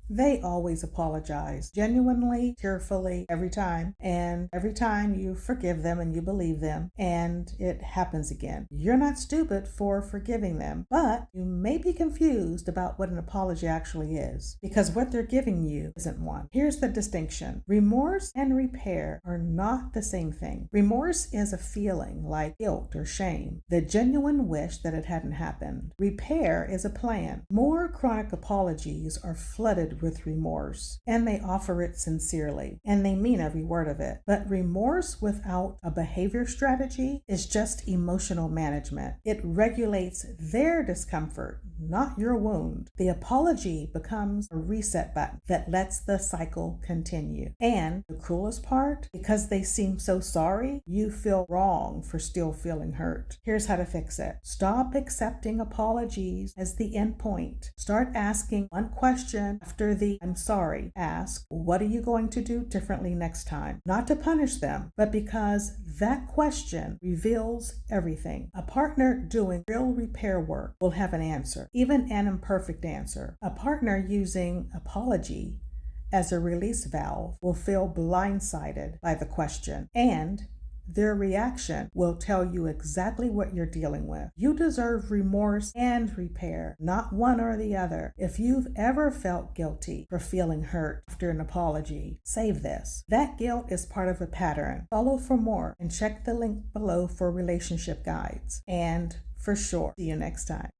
They always apologize, genuinely, tearfully, every time. And every time you forgive them and you believe them, and it happens again. You're not stupid for forgiving them, but you may be confused about what an apology actually is, because what they're giving you isn't one. Here's the distinction. Remorse and repair are not the same thing. Remorse is a feeling like guilt or shame, the genuine wish that it hadn't happened. Repair is a plan. More chronic apologies are flooded with remorse, and they offer it sincerely, and they mean every word of it. But remorse without a behavior strategy is just emotional management. It regulates their discomfort, not your wound. The apology becomes a reset button that lets the cycle continue. And the cruelest part, because they seem so sorry, you feel wrong for still feeling hurt. Here's how to fix it. Stop accepting apologies as the end point. Start asking one question after the "I'm sorry." Ask, what are you going to do differently next time? Not to punish them, but because that question reveals everything. A partner doing real repair work will have an answer, even an imperfect answer. A partner using apology as a release valve will feel blindsided by the question, and their reaction will tell you exactly what you're dealing with. You deserve remorse and repair, not one or the other. If you've ever felt guilty for feeling hurt after an apology, save this. That guilt is part of a pattern. Follow for more and check the link below for relationship guides. And for sure, see you next time.